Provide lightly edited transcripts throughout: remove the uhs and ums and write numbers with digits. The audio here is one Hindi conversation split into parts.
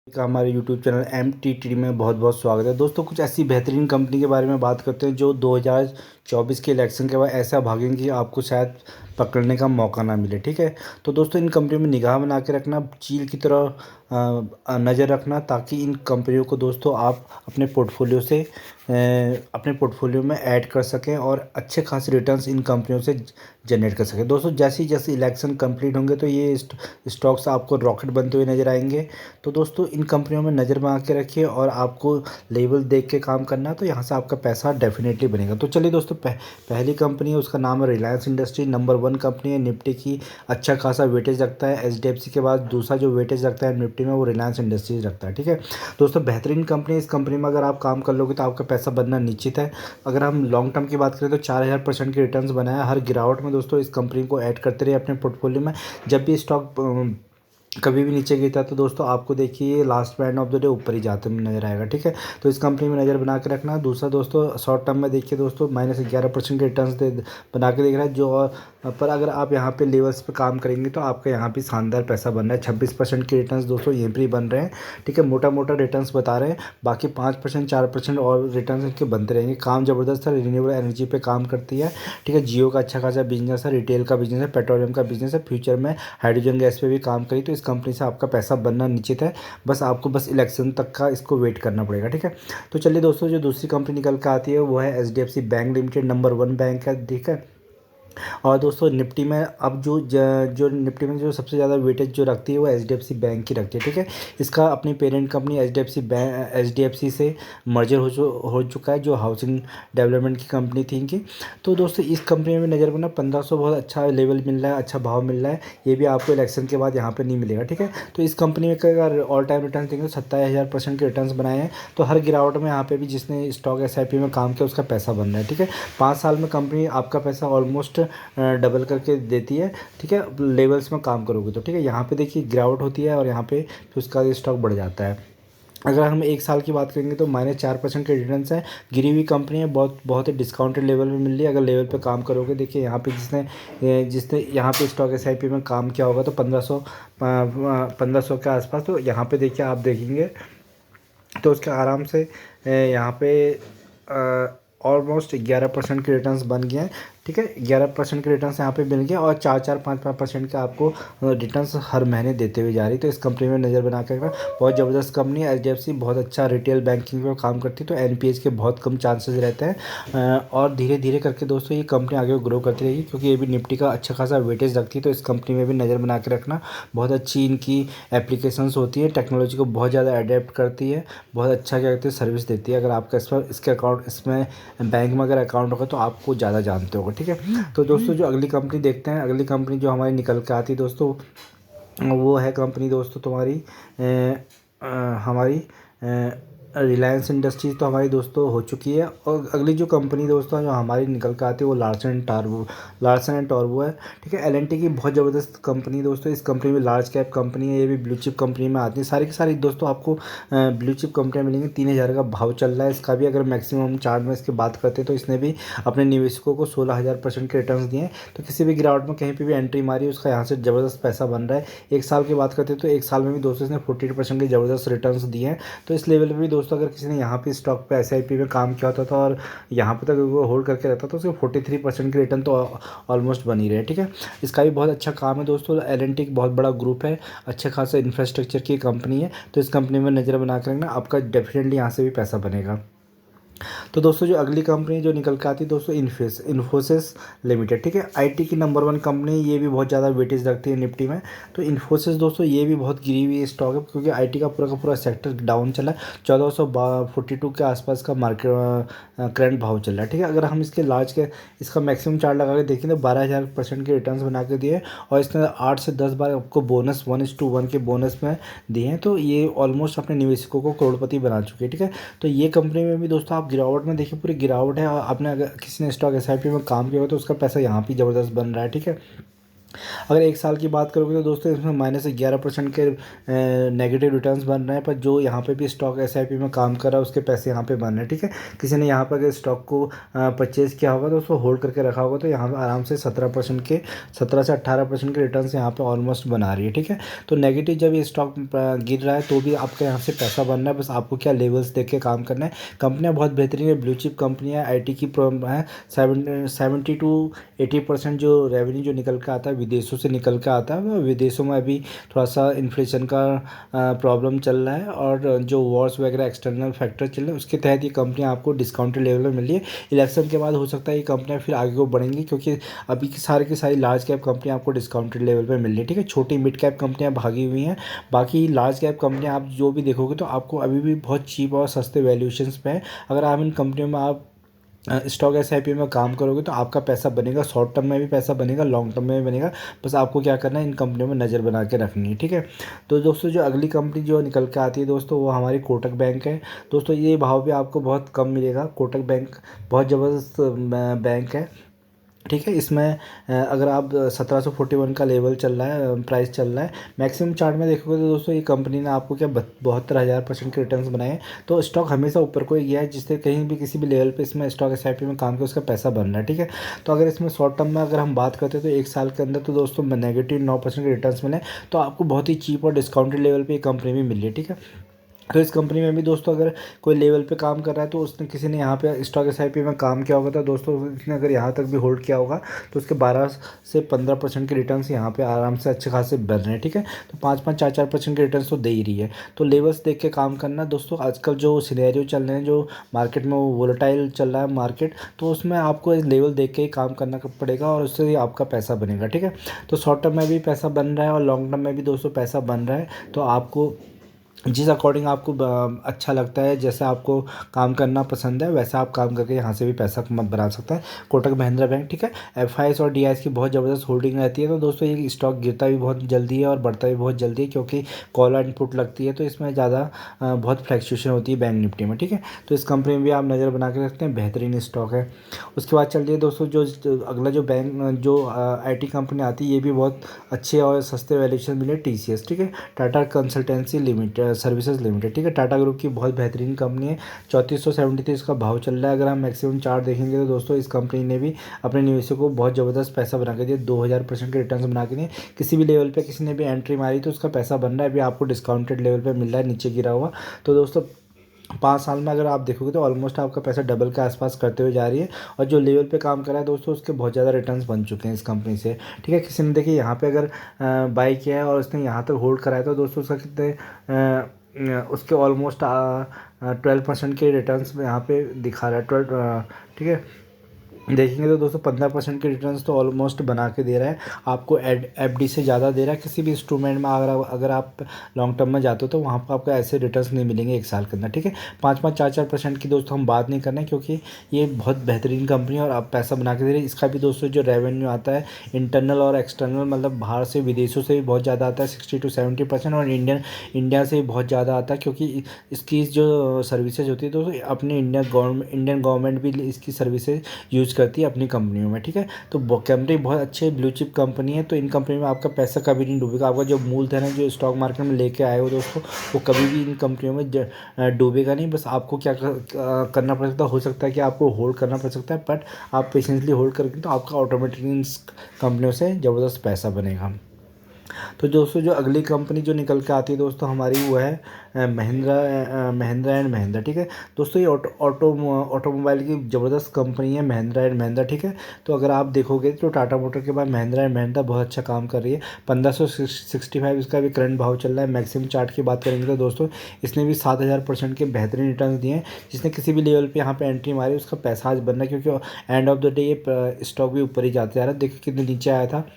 का हमारे यूट्यूब चैनल MTTD में बहुत बहुत स्वागत है। दोस्तों, कुछ ऐसी बेहतरीन कंपनी के बारे में बात करते हैं जो 2024 के इलेक्शन के बाद ऐसा भागेंगी कि आपको शायद पकड़ने का मौका ना मिले। ठीक है, तो दोस्तों इन कंपनियों में निगाह बना के रखना, चील की तरह नज़र रखना, ताकि इन कंपनियों को दोस्तों आप अपने पोर्टफोलियो में ऐड कर सकें और अच्छे खासे रिटर्न्स इन कंपनियों से जनरेट कर सकें। दोस्तों, जैसे ही जैसे इलेक्शन कंप्लीट होंगे तो ये स्टॉक्स आपको रॉकेट बनते हुए नजर आएंगे। तो दोस्तों इन कंपनियों में नज़र बना के रखिए और आपको लेवल देख के काम करना है, तो यहाँ से आपका पैसा डेफिनेटली बनेगा। तो चलिए दोस्तों, पहली कंपनी है, उसका नाम है रिलायंस इंडस्ट्री। नंबर 1 कंपनी है, निफ्टी की अच्छा खासा वेटेज रखता है। HDFC के बाद दूसरा जो वेटेज रखता है निफ्टी में, वो रिलायंस इंडस्ट्रीज रखता है। ठीक है दोस्तों, बेहतरीन कंपनी है। इस कंपनी में अगर आप काम कर लोगे तो आपका पैसा बनना निश्चित है। अगर हम लॉन्ग टर्म की बात करें तो 4000% के रिटर्न्स बनाया हर गिरावट में। दोस्तों, इस कंपनी को ऐड करते रहिए अपने पोर्टफोलियो में। जब भी स्टॉक कभी भी नीचे गिरता है तो दोस्तों आपको देखिए last end of the day ऊपर ही जाते हुए नजर आएगा। ठीक है, तो इस कंपनी में नज़र बना के रखना। दूसरा दोस्तों, शॉर्ट टर्म में देखिए दोस्तों, -11% के रिटर्न्स बना के देख रहा है जो। पर अगर आप यहाँ पे लेवल्स पे काम करेंगे तो आपका यहाँ पे शानदार पैसा बन रहा है। 26% के रिटर्न्स दोस्तों यहीं पर ही बन रहे हैं। ठीक है, मोटा मोटा रिटर्न्स बता रहे हैं, बाकी 5% 4% और रिटर्न्स इनके बनते रहेंगे। काम ज़बरदस्त है, रिन्यूएबल एनर्जी पे काम करती है। ठीक है, जियो का अच्छा खासा बिजनेस है, रिटेल का बिजनेस है, पेट्रोलियम का बिजनेस है, फ्यूचर में हाइड्रोजन गैस पे भी काम करी। तो इस कंपनी से आपका पैसा बनना निश्चित है। बस आपको इलेक्शन तक का इसको वेट करना पड़ेगा। ठीक है, तो चलिए दोस्तों, जो दूसरी कंपनी निकल के आती है वो है HDFC bank limited. Number 1 bank है। ठीक है, और दोस्तों निफ्टी में अब जो निफ्टी में जो सबसे ज़्यादा वेटेज जो रखती है वो HDFC बैंक की रखती है। ठीक है, इसका अपनी पेरेंट कंपनी HDFC से मर्जर हो चुका है, जो हाउसिंग डेवलपमेंट की कंपनी थी इनकी। तो दोस्तों इस कंपनी में नज़र बना 1500 बहुत अच्छा लेवल मिल रहा है, अच्छा भाव मिल रहा है। ये भी आपको इलेक्शन के बाद यहाँ पर नहीं मिलेगा। ठीक है, तो इस कंपनी में अगर ऑल टाइम रिटर्न देंगे तो 27,000% के रिटर्न बनाए हैं। तो हर गिरावट में यहाँ पे भी जिसने स्टॉक SIP में काम किया उसका पैसा बन रहा है। ठीक है, 5 साल में कंपनी आपका पैसा ऑलमोस्ट डबल करके देती है। ठीक है, लेवल्स में काम करोगे तो। ठीक है, यहाँ पे देखिए गिरावट होती है और यहाँ पे फिर उसका स्टॉक बढ़ जाता है। अगर हम 1 साल की बात करेंगे तो -4% के रिटर्न्स हैं। गिरी हुई कंपनी है, बहुत बहुत ही डिस्काउंटेड लेवल में मिल रही है। अगर लेवल पे काम करोगे, देखिए यहाँ पे जिसने यहाँ पे स्टॉक SIP में काम किया होगा तो 1500 के आसपास। तो यहाँ पे देखिए आप देखेंगे तो उसके आराम से यहाँ पे ऑलमोस्ट 11% के रिटर्न्स बन गए हैं। ठीक है, 11% के रिटर्न्स यहाँ पे मिल गए और 4-4, 5-5% का आपको रिटर्न्स हर महीने देते हुए जा रही। तो इस कंपनी में नज़र बना कर बहुत ज़बरदस्त कंपनी है। HDFC बहुत अच्छा रिटेल बैंकिंग में काम करती है, तो NPH के बहुत कम चांसेस रहते हैं। और धीरे धीरे करके दोस्तों ये कंपनी आगे ग्रो करती रहेगी, क्योंकि ये भी निफ्टी का अच्छा खासा वेटेज रखती है। तो इस कंपनी में भी नज़र बना के रखना। बहुत अच्छी इनकी एप्लीकेशंस होती है, टेक्नोलॉजी को बहुत ज़्यादा अडेप्ट करती है, बहुत अच्छा क्या कहते हैं सर्विस देती है। अगर आपका इसके अकाउंट इसमें बैंक में अगर अकाउंट होगा तो आपको ज़्यादा जानते होगा। ठीक है, तो दोस्तों जो अगली कंपनी देखते हैं, अगली कंपनी जो हमारी निकल के आती है दोस्तों, वो है कंपनी दोस्तों तुम्हारी हमारी रिलायंस इंडस्ट्रीज तो हमारी दोस्तों हो चुकी है। और अगली जो कंपनी दोस्तों जो हमारी निकल के आती है वो लार्सन एंड टॉर्बो है। ठीक है, L&T की बहुत ज़बरदस्त कंपनी दोस्तों। इस कंपनी में लार्ज कैप कंपनी है, ये भी ब्लू चिप कंपनी में आती है। सारी की सारी दोस्तों आपको ब्लू चिप कंपनियाँ मिलेंगी। 3000 का भाव चल रहा है इसका भी। अगर मैक्सिमम चार्ट में इसकी बात करते हैं तो इसने भी अपने निवेशकों को 16,000% के रिटर्न दिए हैं। तो किसी भी गिरावट में कहीं पर भी एंट्री मारी, उसका यहाँ से ज़बरदस्त पैसा बन रहा है। 1 साल की बात करते हैं तो 1 साल में भी दोस्तों इसने 48% के ज़बरदस्त रिटर्न दिए हैं। तो इस लेवल पर भी दोस्तों अगर किसी ने यहाँ पे स्टॉक पे SIP में काम किया होता था और यहाँ पे तक वो होल्ड करके रहता तो उसके 43% के रिटर्न तो ऑलमोस्ट बन ही रहे। ठीक है, इसका भी बहुत अच्छा काम है दोस्तों। L&T एक बहुत बड़ा ग्रुप है, अच्छे खासा इंफ्रास्ट्रक्चर की कंपनी है। तो इस कंपनी में नज़र बना कर रखना, आपका डेफिनेटली यहाँ से भी पैसा बनेगा। तो दोस्तों जो अगली कंपनी जो निकल के आती है दोस्तों, इन्फोसिस लिमिटेड। ठीक है, IT की नंबर 1 कंपनी, ये भी बहुत ज़्यादा वेटेज रखती है निफ्टी में। तो इन्फोसिस दोस्तों ये भी बहुत गिरी हुई स्टॉक है, क्योंकि IT का पूरा सेक्टर डाउन चला है। 1442 के आसपास का मार्केट करंट भाव चल रहा है। ठीक है, अगर हम इसका मैक्सिमम चार्ट लगा के देखें तो 12,000% के रिटर्न बना के दिए, और इसने 8 से 10 बार आपको बोनस 1:1 के बोनस में दिए हैं। तो ये ऑलमोस्ट अपने निवेशकों को करोड़पति बना चुके हैं। ठीक है, तो ये कंपनी में भी दोस्तों आप गिरावट में देखिए, पूरी गिरावट है। और आपने अगर किसी ने स्टॉक SIP में काम किया हो तो उसका पैसा यहाँ भी ज़बरदस्त बन रहा है। ठीक है, अगर एक साल की बात करोगे तो दोस्तों इसमें -11% के नेगेटिव रिटर्न्स बन रहे हैं, पर जो यहाँ पे भी स्टॉक एसआईपी में काम कर रहा है उसके पैसे यहाँ पे बन रहे हैं। ठीक है, किसी ने यहाँ पर अगर स्टॉक को परचेज़ किया होगा तो उसको होल्ड करके रखा होगा तो यहाँ पर आराम से 17% के 17 से 18% के रिटर्न यहाँ पे ऑलमोस्ट बना रही है। ठीक है, तो नेगेटिव जब ये स्टॉक गिर रहा है तो भी आपके यहाँ से पैसा बन रहा है, बस आपको क्या लेवल्स देख के काम करना है। कंपनियाँ बहुत बेहतरीन है, ब्लू चिप कंपनियाँ IT की है। 70 to 80% जो रेवेन्यू जो निकल के आता है विदेशों से निकल के आता है। विदेशों में अभी थोड़ा सा इन्फ्लेशन का प्रॉब्लम चल रहा है और जो वॉर्स वगैरह एक्सटर्नल फैक्टर चल रहे हैं उसके तहत ये कंपनियाँ आपको डिस्काउंटेड लेवल में मिल रही है। इलेक्शन के बाद हो सकता है ये कंपनियाँ फिर आगे को बढ़ेंगी, क्योंकि अभी की सारी लार्ज कैप कंपनियाँ आपको डिस्काउंटेड लेवल पे मिल रही है। ठीक है, छोटी मिड कैप कंपनियाँ भागी हुई हैं, बाकी लार्ज कैप कंपनियाँ आप जो भी देखोगे तो आपको अभी भी बहुत चीप और सस्ते वैल्यूएशंस पे है। अगर आप इन कंपनियों में आप स्टॉक एसआईपी में काम करोगे तो आपका पैसा बनेगा, शॉर्ट टर्म में भी पैसा बनेगा, लॉन्ग टर्म में भी बनेगा। बस आपको क्या करना है, इन कंपनियों में नज़र बना के रखनी है। ठीक है, तो दोस्तों जो अगली कंपनी जो निकल के आती है दोस्तों वो हमारी कोटक बैंक है। दोस्तों ये भाव भी आपको बहुत कम मिलेगा। कोटक बैंक बहुत ज़बरदस्त बैंक है। ठीक है, इसमें अगर आप 1741 का लेवल चल रहा है, प्राइस चल रहा है, मैक्सिमम चार्ट में देखोगे तो दोस्तों ये कंपनी ने आपको क्या 72,000% के रिटर्न्स बनाए हैं। तो स्टॉक हमेशा ऊपर को ही गया है, जिससे कहीं भी किसी भी लेवल पे इसमें स्टॉक एसआईपी में काम किया उसका पैसा बन रहा है। ठीक है, तो अगर इसमें शॉर्ट टर्म में अगर हम बात करते हैं तो एक साल के अंदर तो दोस्तों -9% के रिटर्न्स मिले, तो आपको बहुत ही चीप और डिस्काउंटेड लेवल पर ये कंपनी भी मिल रही है। ठीक है, तो इस कंपनी में भी दोस्तों अगर कोई लेवल पे काम कर रहा है तो उसने किसी ने यहाँ पे स्टॉक एसआईपी में काम किया होगा तो दोस्तों उसने अगर यहाँ तक भी होल्ड किया होगा तो उसके 12 से 15% के रिटर्न्स यहाँ पे आराम से अच्छे खासे बन रहे हैं। ठीक है, तो 5-5 4-4% के रिटर्न्स तो दे ही रही है। तो लेवल्स देख के काम करना दोस्तों। आजकल जो सिनेरियो चल रहे हैं, जो मार्केट में वो वोलेटाइल चल रहा है मार्केट, तो उसमें आपको लेवल देख के ही काम करना पड़ेगा और उससे ही आपका पैसा बनेगा। ठीक है, तो शॉर्ट टर्म में भी पैसा बन रहा है और लॉन्ग टर्म में भी दोस्तों पैसा बन रहा है। तो आपको जिस अकॉर्डिंग आपको अच्छा लगता है, जैसे आपको काम करना पसंद है वैसा आप काम करके यहाँ से भी पैसा मत बना सकते हैं। कोटक महिंद्रा बैंक। ठीक है, एफआईएस और डीआईएस की बहुत ज़बरदस्त होल्डिंग रहती है, तो दोस्तों ये स्टॉक गिरता भी बहुत जल्दी है और बढ़ता भी बहुत जल्दी है, क्योंकि कॉल एंड पुट लगती है तो इसमें ज़्यादा बहुत फ्लैक्चुएशन होती है बैंक निफ्टी में। ठीक है, तो इस कंपनी में भी आप नज़र बना के रखते हैं, बेहतरीन स्टॉक है। उसके बाद चल रही दोस्तों जो अगला जो बैंक जो IT कंपनी आती है, ये भी बहुत अच्छे और सस्ते वैल्यूएशन मिले, TCS। ठीक है, Tata consultancy limited services limited. ठीक है, टाटा ग्रुप की बहुत बेहतरीन कंपनी है। 3473 इसका भाव चल रहा है। अगर हम मैक्सिमम चार्ट देखेंगे तो दोस्तों इस कंपनी ने भी अपने निवेशकों को बहुत ज़बरदस्त पैसा बना के दिया, 2000% के रिटर्न बना के दिए। किसी भी लेवल पे किसी ने भी एंट्री मारी तो उसका पैसा बन रहा है, अभी आपको डिस्काउंटेड लेवल पे मिल रहा है नीचे गिरा हुआ। तो दोस्तों 5 साल में अगर आप देखोगे तो ऑलमोस्ट आपका पैसा डबल के आसपास करते हुए जा रही है, और जो लेवल पे काम कर रहा है दोस्तों उसके बहुत ज़्यादा रिटर्न्स बन चुके हैं इस कंपनी से। ठीक है, किसी ने देखिए यहाँ पे अगर बाई किया है और उसने यहाँ तक होल्ड कराया तो दोस्तों उसका कितने उसके ऑलमोस्ट 12% के रिटर्न्स यहाँ पे दिखा रहा है 12। ठीक है, देखेंगे तो दोस्तों 15% के रिटर्न्स तो ऑलमोस्ट बना के दे रहा है आपको। FD से ज़्यादा दे रहा है किसी भी इंस्ट्रूमेंट में। अगर आप लॉन्ग टर्म में जाते हो तो वहाँ पर आपको ऐसे रिटर्न्स नहीं मिलेंगे एक साल के अंदर। ठीक है, 5-5 4-4% की दोस्तों हम बात नहीं कर रहे हैं, क्योंकि ये बहुत बेहतरीन कंपनी है और आप पैसा बना के दे रहे हैं। इसका भी दोस्तों जो रेवेन्यू आता है इंटरनल और एक्सटर्नल, मतलब बाहर से विदेशों से भी बहुत ज़्यादा आता है, 60-70%, और इंडिया से भी बहुत ज़्यादा आता है, क्योंकि इसकी जो सर्विसेज होती है दोस्तों अपने इंडियन गवर्नमेंट भी इसकी सर्विसेज यूज़ करती है अपनी कंपनियों में। ठीक है, तो कंपनी बहुत अच्छे ब्लू चिप कंपनी है, तो इन कंपनी में आपका पैसा कभी नहीं डूबेगा। आपका जो मूलधन है जो स्टॉक मार्केट में लेके आए हो दोस्तों, वो कभी भी इन कंपनियों में डूबेगा नहीं। बस आपको क्या करना पड़ सकता है, हो सकता है कि आपको होल्ड करना पड़ सकता है, बट आप पेशेंटली होल्ड करके तो आपका ऑटोमेटिकली इन कंपनियों से ज़बरदस्त पैसा बनेगा। तो दोस्तों जो अगली कंपनी जो निकल के आती है दोस्तों हमारी वो है महिंद्रा एंड महिंद्रा। ठीक है, दोस्तों ये ऑटोमोबाइल की ज़बरदस्त कंपनी है महिंद्रा एंड महिंद्रा। ठीक है, तो अगर आप देखोगे तो टाटा मोटर के बाद महिंद्रा एंड महिंद्रा बहुत अच्छा काम कर रही है। 1565 इसका भी करंट भाव चल रहा है। मैक्सिमम चार्ट की बात करेंगे तो दोस्तों इसने भी 7000% के बेहतरीन रिटर्न दिए हैं। जिसने किसी भी लेवल पे यहाँ पे एंट्री मारी उसका पैसा आज बनना है, क्योंकि एंड ऑफ द डे ये स्टॉक भी ऊपर ही जाते जा रहा है। देखिए कितने नीचे आया था।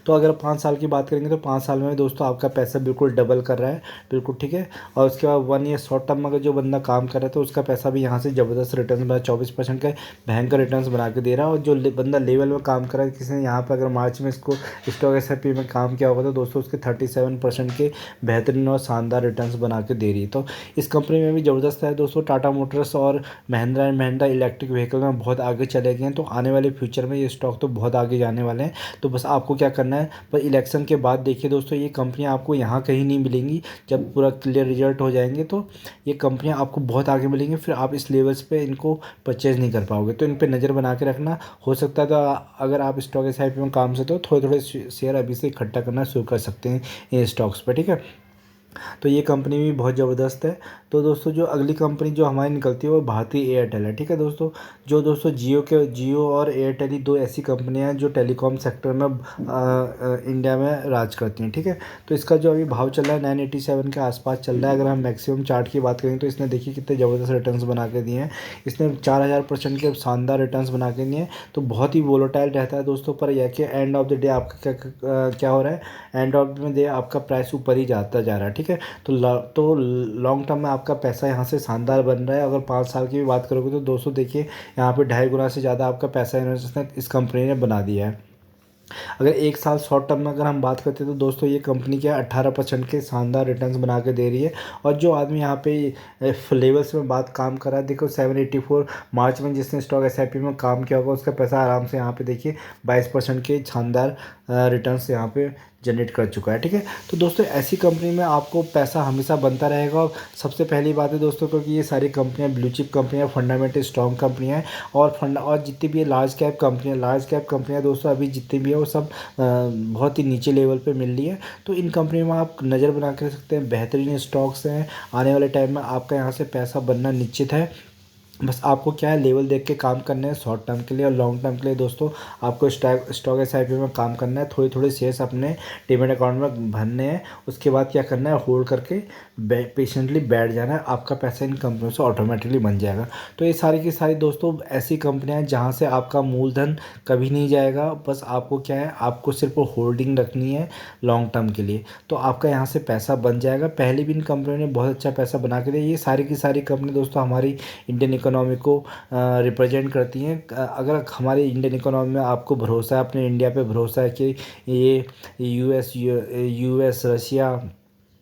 तो अगर 5 साल की बात करेंगे तो 5 साल में दोस्तों आपका पैसा बिल्कुल डबल कर रहा है, बिल्कुल। ठीक है, और उसके बाद 1 ईयर शॉर्ट टर्म में अगर जो बंदा काम कर रहा है तो उसका पैसा भी यहाँ से ज़बरदस्त रिटर्न बना, 24% का भयंकर रिटर्न बना के दे रहा है। और जो बंदा लेवल में काम कर रहा है, किसी ने यहाँ पर अगर मार्च में इसको स्टॉक एसआईपी में काम किया होगा तो दोस्तों उसके 37% के बेहतरीन और शानदार रिटर्न बना के दे रही है। तो इस कंपनी में भी ज़बरदस्त है दोस्तों। टाटा मोटर्स और Mahindra and Mahindra electric vehicle में बहुत आगे चले गए हैं, तो आने वाले फ्यूचर में ये स्टॉक तो बहुत आगे जाने वाले हैं। तो बस आपको क्या करना है। पर इलेक्शन के बाद देखिए दोस्तों, ये कंपनियाँ आपको यहाँ कहीं नहीं मिलेंगी। जब पूरा क्लियर रिजल्ट हो जाएंगे तो ये कंपनियाँ आपको बहुत आगे मिलेंगी, फिर आप इस लेवल्स पे इनको परचेज़ नहीं कर पाओगे। तो इन पे नज़र बना के रखना। हो सकता है तो अगर आप स्टॉक एसआईपी में काम से तो थोड़े थोड़े शेयर अभी से इकट्ठा करना शुरू कर सकते हैं इन स्टॉक्स पर, ठीक है। तो ये कंपनी भी बहुत ज़बरदस्त है। तो दोस्तों जो अगली कंपनी जो हमारी निकलती है वो भारतीय एयरटेल है, ठीक है दोस्तों। जो दोस्तों जियो और एयरटेल ही दो ऐसी कंपनियां हैं जो टेलीकॉम सेक्टर में इंडिया में राज करती हैं, ठीक है। तो इसका जो अभी भाव चल रहा है 987 के आसपास चल रहा है। अगर हम मैक्सिमम चार्ट की बात करें तो इसने देखिए कितने ज़बरदस्त रिटर्न्स बना के दिए हैं। इसने 4000% के शानदार रिटर्न्स बना के दिए हैं। तो बहुत ही वोलेटाइल रहता है दोस्तों, पर यह कि एंड ऑफ द डे आपका क्या हो रहा है, एंड ऑफ द डे आपका प्राइस ऊपर ही जाता जा रहा है, ठीक है। तो लॉन्ग टर्म में आपका पैसा यहाँ से शानदार बन रहा है। अगर 5 साल की भी बात करोगे तो दोस्तों देखिए यहाँ पे 2.5 गुना से ज़्यादा आपका पैसा इन्वेस्टमेंट इस कंपनी ने बना दिया है। अगर 1 साल शॉर्ट टर्म में अगर हम बात करते हैं तो दोस्तों ये कंपनी क्या 18% के शानदार रिटर्न्स बना के दे रही है। और जो आदमी यहाँ पे लेवल्स में बात काम कर रहा है, देखो 784 मार्च में जिसने स्टॉक एसआईपी में काम किया होगा उसका पैसा आराम से यहाँ पे देखिए 22% के शानदार रिटर्न्स यहाँ पे जनरेट कर चुका है, ठीक है। तो दोस्तों ऐसी कंपनी में आपको पैसा हमेशा बनता रहेगा। और सबसे पहली बात है दोस्तों, क्योंकि ये सारी कंपनियां ब्लू चिप कंपनियां, फंडामेंटल स्ट्रॉन्ग कंपनियां हैं। और जितनी भी लार्ज कैप कंपनियां दोस्तों अभी जितनी भी है वो सब बहुत ही नीचे लेवल पे मिल रही है। तो इन कंपनियों में आप नज़र बना के रख सकते हैं, बेहतरीन स्टॉक्स हैं। आने वाले टाइम में आपका यहाँ से पैसा बनना निश्चित है। बस आपको क्या है, लेवल देख के काम करना है शॉर्ट टर्म के लिए। और लॉन्ग टर्म के लिए दोस्तों आपको स्टॉक एसआईपी में काम करना है। थोड़े थोड़े शेयर्स अपने डीमैट अकाउंट में भरने हैं। उसके बाद क्या करना है, होल्ड करके पेशेंटली बैठ जाना है। आपका पैसा इन कंपनियों से ऑटोमेटिकली बन जाएगा। तो ये सारी की सारी दोस्तों ऐसी कंपनियां हैं जहाँ से आपका मूलधन कभी नहीं जाएगा। बस आपको क्या है, आपको सिर्फ होल्डिंग रखनी है लॉन्ग टर्म के लिए, तो आपका यहाँ से पैसा बन जाएगा। पहले भी इन कंपनियों ने बहुत अच्छा पैसा बना के दिया। ये सारी की सारी कंपनी दोस्तों हमारी इंडियन इकोनॉमी को रिप्रेजेंट करती हैं। अगर हमारे इंडियन इकोनॉमी में आपको भरोसा है, अपने इंडिया पे भरोसा है कि ये यूएस रशिया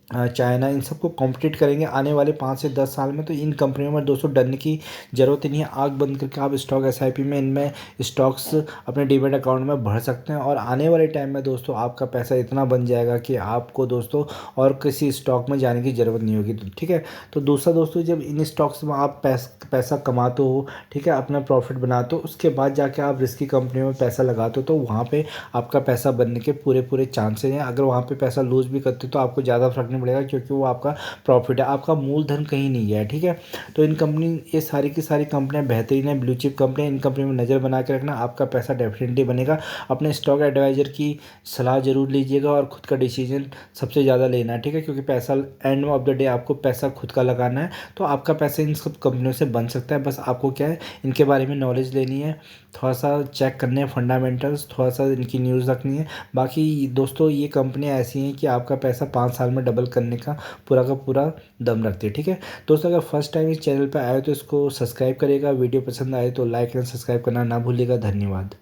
चाइना इन सबको कॉम्पिटिट करेंगे आने वाले 5 से 10 साल में, तो इन कंपनियों में दोस्तों डरने की ज़रूरत ही नहीं है। आग बंद करके आप स्टॉक एसआईपी में इनमें स्टॉक्स अपने डीमैट अकाउंट में भर सकते हैं। और आने वाले टाइम में दोस्तों आपका पैसा इतना बन जाएगा कि आपको दोस्तों और किसी स्टॉक में जाने की ज़रूरत नहीं होगी, ठीक है। तो दूसरा दोस्तों, जब इन स्टॉक्स में आप पैसा कमाते हो, ठीक है, अपना प्रॉफिट बनाते हो, उसके बाद जाके आप रिस्की कंपनियों में पैसा लगाते हो, तो वहाँ पे आपका पैसा बनने के पूरे पूरे चांसेस हैं। अगर वहाँ पे पैसा लूज़ भी करते हो तो आपको ज़्यादा फर्क नहीं पड़ेगा, क्योंकि वो आपका प्रॉफिट है, आपका मूलधन कहीं नहीं गया है, ठीक है। तो इन कंपनी, ये सारी की सारी कंपनियां बेहतरीन है, ब्लू चिप कंपनी। इन कंपनी में नज़र बना के रखना, आपका पैसा डेफिनेटली बनेगा। अपने स्टॉक एडवाइज़र की सलाह ज़रूर लीजिएगा और ख़ुद का डिसीजन सबसे ज़्यादा लेना है, ठीक है। क्योंकि पैसा एंड ऑफ द डे आपको पैसा खुद का लगाना है, तो आपका पैसा इन सब कंपनियों से बन सकता है। बस आपको क्या है, इनके बारे में नॉलेज लेनी है, थोड़ा सा चेक करने हैं फंडामेंटल्स, थोड़ा सा इनकी न्यूज़ रखनी है। बाकी दोस्तों ये कंपनियां ऐसी हैं कि आपका पैसा 5 साल में डबल करने का पूरा दम रखती है, ठीक है। दोस्तों अगर फर्स्ट टाइम इस चैनल पर आए तो इसको सब्सक्राइब करिएगा। वीडियो पसंद आए तो लाइक एंड सब्सक्राइब करना ना भूलिएगा। धन्यवाद।